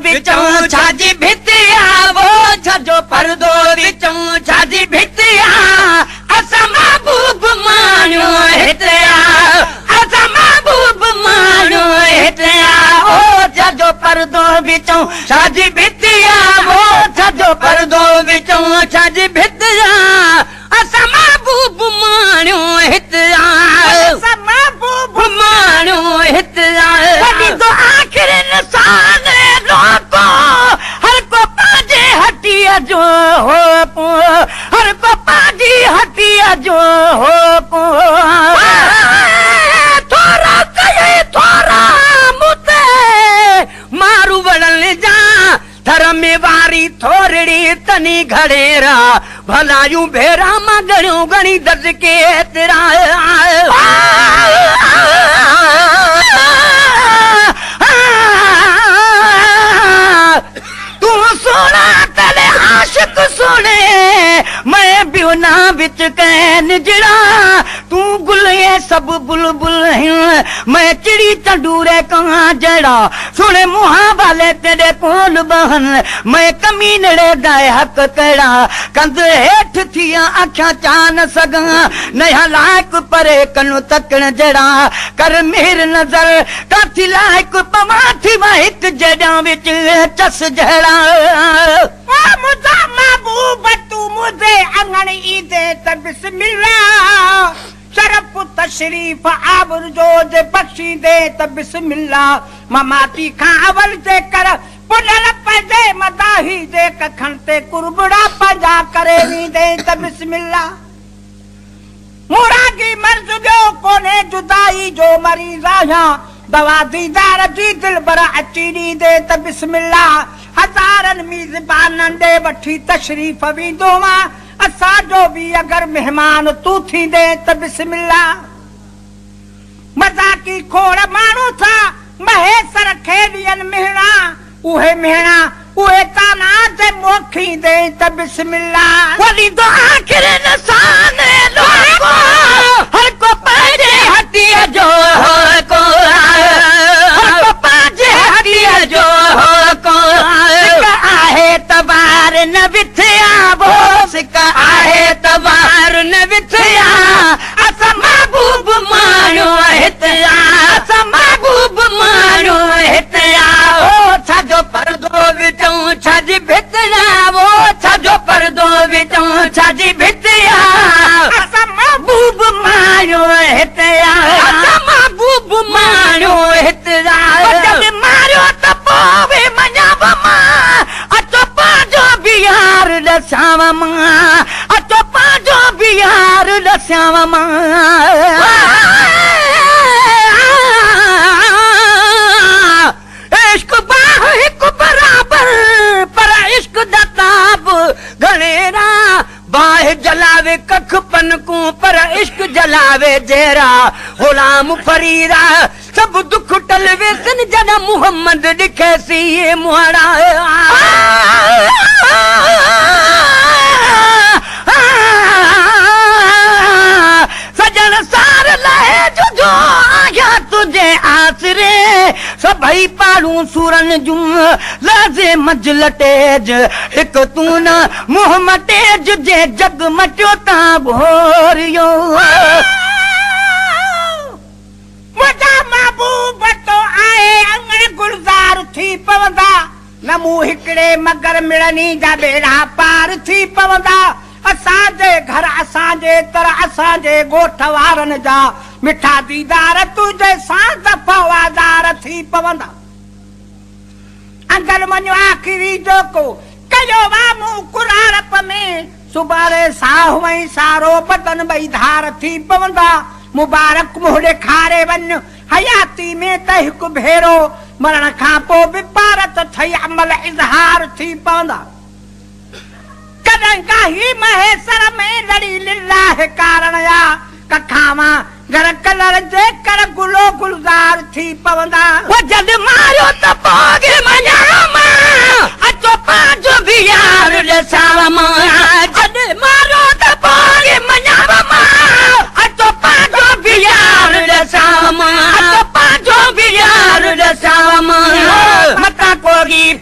विचों छाजी भितिया वो छजो पर्दो विचों छाजी भितिया असां महबूब माण्यो हितिया असां महबूब माण्यो हितिया ओ छजो पर्दो विचों छाजी भितिया वो छजो पर्दो विचों छाजी भितिया असां महबूब माण्यो हितिया असां महबूब माण्यो हितिया तो आखिर इंसान रोको हर को पांजे हटिया जो हो पो हर को पांजी हटिया जो हो पो थोड़ा कहे थोड़ा मुते मारू वड़न जा धर में वारी थोरड़ी तनी घड़ेरा भलायूं भेरा मगड़ियूं घणी दर्ज के तेरा तू सोना तले आशिक सोने मैं बिना बिच कैन जड़ा तू गुल ये सब बुलबुल है मैं चिड़ी चंडूरे कहाँ जड़ा सुने मुहा वाले तेरे कोल बहन मैं कमीनड़े दाए हक कड़ा कंद हेठ थिया आख्या चान सगा नया लायक परे कनु तकन जड़ा कर मेर नजर काथी लायक पवा थी वाहिक जड़ा विच चस जड़ा मुझा महबूब तू मुझे अंगण ईदे त बिस्मिल्लाह शरफ तशरीफ आबर जो जे बख्शी दे त बिस्मिल्लाह ममाती खां अवल जे कर पुनर पजे मदाही जे कखन ते कुरबड़ा पंजा करे नी दे त बिस्मिल्लाह मुरागी मर्ज जो कोने जुदाई जो मरीज आया दवा दीदार जी दिल बरा अची नी दे त बिस्मिल्लाह हजारन मीज़बानन दे वठी तशरीफ वींदो मां असां जो भी अगर मेहमान तू थी दे त बिस्मिल्लाह मजाकी खोड़ माण्हू था महेसर खेलियन मेहणा उहे मेहणा उहे ताना जे मोखी दे त बिस्मिल्लाह वली तो आखिर इंसान लोगो हर को पाजे हटिया जो हो को हर को पाजे हटिया जो हो को आहे तबार न विथिया वो सिक आहे तबार न विथिया असां महबूब माण्यो हितिया असां महबूब माण्यो हितिया ओ छजो पर्दो विचों छजी भितिया वो छजो पर्दो विचों छजी भितिया असां महबूब माण्यो हितिया असां महबूब माण्यो हितिया जब मारियो त पोइ मञाव मां अचो पंहिंजो बिहार ॾसांव मां अचो पंहिंजो बिहार ॾसांव मां इश्क बाह हिकु बराबर पर इश्क दताब घणेरा बाह जलावे कख पनकू पर इश्क जलावे जहरा गुलाम फरीरा सब दुख टलवे सन जॾहिं मुहम्मद दिखे सी मुहरा सजन सार लहे जो आया तुझे आसरे सभई पाड़ू सूरन जूं लाज़े मंझि लटेज हिक तू न मुंह मटेज जे जग मटियो ता भोरियो मुझा महबूब तो आए अंगण गुलजार थी पवंदा न मूं हिकड़े मगर मिलनी जा बेड़ा पार थी पवंदा असांजे घर असांजे तर असांजे ॻोठ वारनि जा मिठा दीदार तुझे सां दफ़ावादार थी पवंदा अंदर वञो आख़िरी जोको कयो वामूं कुरारप में सुबारे साह वई सारो बदन ॿई धार थी पवंदा मुबारक मुंहुं ॾेखारे वञ हयाती में त हिकु भेरो मरण खां पोइ बि पारत ठही अमल इज़हार थी पवंदा कॾहिं काही महेसर में लड़ी लिल्लाह कारण या कखावा घर कलर जे कर गुलो गुलजार थी पवंदा वो जद मारियो त पोगे मञामा अचो पंहिंजो भी यार ॾसावा जद मारियो त पोगे मञामा अचो पंहिंजो भी यार ॾसावा अचो पंहिंजो भी यार ॾसावा मता कोगी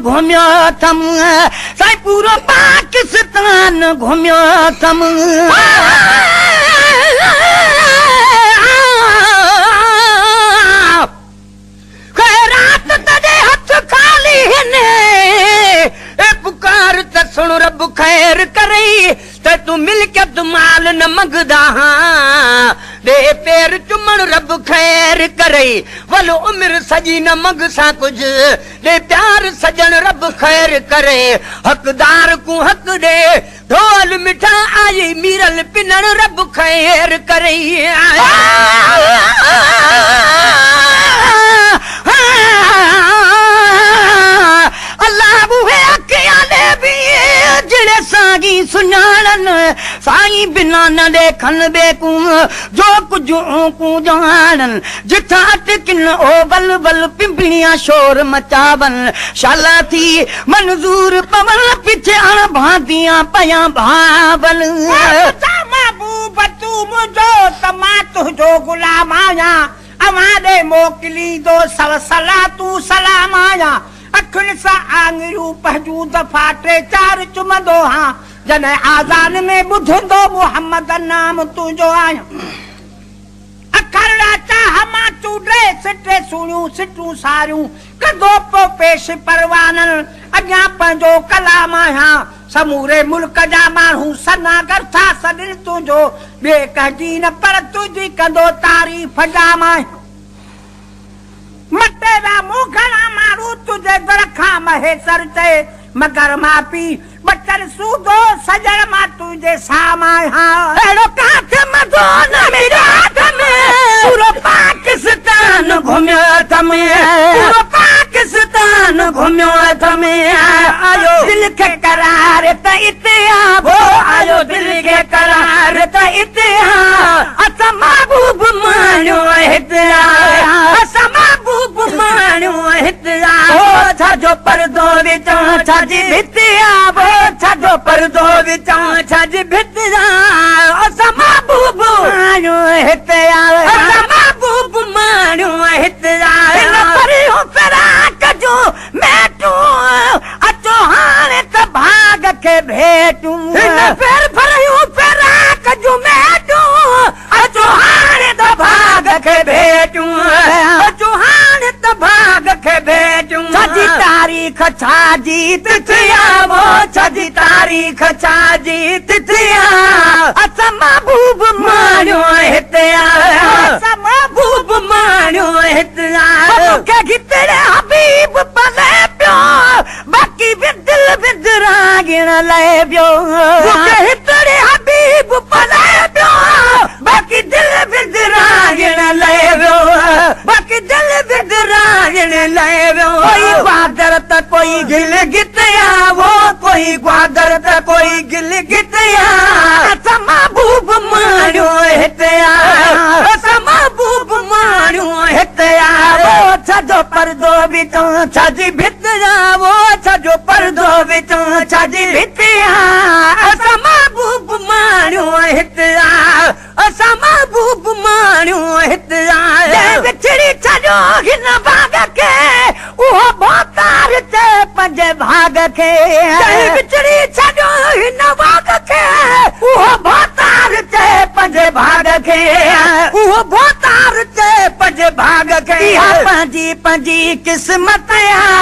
घुमियो थम साईं पूरो पाकिस्तान घुमियो थम खैरात तॾे हथ खाली हिने ए पुकार त सुन रब खैर करई त तू मिलकियत माल न मंगदा दे पैर चुमण रब खैर करई वलो उम्र सजी न मंग सा कुछ दे प्यार सजन रब खैर करे हकदार को हक दे ढोल मिठा आई मीरल पिनण रब खैर करई अल्लाह बुहे अखियाले भी जिड़े सागी सुनाणन साईं बिना न देखन बेकू जो कुछ को जानन जिथा अटकिन ओ बल बल पिंपणिया शोर मचावन शाला थी मंजूर पवन पीछे अण भांतियां पया भावल महबूब तू मुझो तमा तुझो गुलाम आया अमारे मोकली दो सव सला तू सलाम आया अखिन सा आंगरू पहजू दफा टे चार चुमदो हां जने आजान में बुधंदो मोहम्मद नाम तुझो आया अखरड़ा चाह मा तू ड्रेस टे सुणियूं सिटूं सारियूं कदो पो पेश परवानन अॻियां पंहिंजो कलाम आया समूरे मुल्क जा माण्हू सनागर था सॾिन तुंहिंजो ॿिए कंहिंजी न पर तुंहिंजी कंदो तारीफ़ जाम मटे दा मूं घणा माण्हू तुंहिंजे दर खां महे सर चए मगर मां पी बचन सूदो सजण मां तुंहिंजे साम्हूं आहियां अहिड़ो काठ मधो न मिराद में पूरो पाकिस्तान घुमियो थमे पूरो पाकिस्तान घुमियो थमे आयो दिल खे करार त इते आबो आयो दिल खे करार त इते असां महबूब माण्हू हिते असां महबूब माण्हू हिते छाजो परदो विचां छाजी भिति आबो छाजो परदो विचां छाजी भिति असां महबूब माण्हू हिते असां महबूब माण्हू हिते परियो फिराक जो मैटू अचो हाणे त भाग खे भेटूं फिर परियो फिराक जो मैटू अचो हाणे त भाग खे भेटूं अचो हाणे त भाग खे भेटूं छाजी तारीख़ छाजी तिथिया वो छाजी तारीख़ छाजी तिथिया असां महबूब माण्हू हिते असां महबूब माण्हू हिते मूंखे गितड़े हबीब पले पियो बाक़ी बि दिल विदरागिण लहे पियो मूंखे गितड़े हबीब पले पियो बाक़ी दिल विदरागिण लहे पियो बाक़ी दिल विदरागिण लहे पियो कोई ग्वादर त कोई गिल गितया वो कोई ग्वादर त कोई गिल गितया असां महबूब माण्हू हिते असां महबूब माण्हू हिते छाजो परदो विचों छाजी भिति वो छाजो परदो विचों छाजी भिति असां महबूब माण्हू हिते असां महबूब माण्हू हिते विछड़ी छॾियो हिन बाग खे उहो भोतार चए पंहिंजे भाग खे विछड़ी छॾियो हिन बाग खे उहो भोतार चए पंहिंजे भाग खे उहो भोतार चए पंहिंजे भाग खे इहा पंहिंजी पंहिंजी क़िस्मत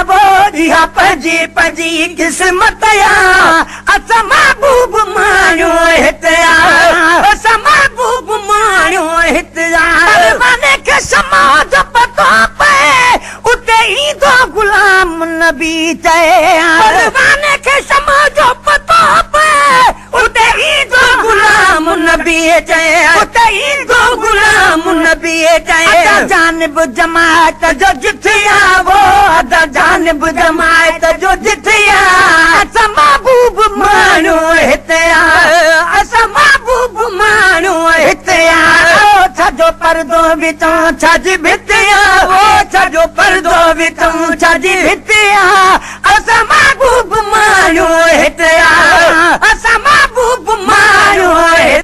वो इहा पंहिंजी पंहिंजी क़िस्मत असां महबूब माण्हू हिते असां महबूब माण्हू हिते माने खे समाज पतो पए उते ईंदो गुलाम नबी चए माने खे समाज पतो पए उते ईंदो गुलाम नबी चए उते ईंदो गुलाम नबी चए अदा जानब जमात जो जिथिया वो अदा जानब जमात जो जिथिया असां महबूब माण्हू हिते असां महबूब माण्हू हिते छाजो परदो विचों छाजी भिति वो छाजो परदो विचों छाजी भिति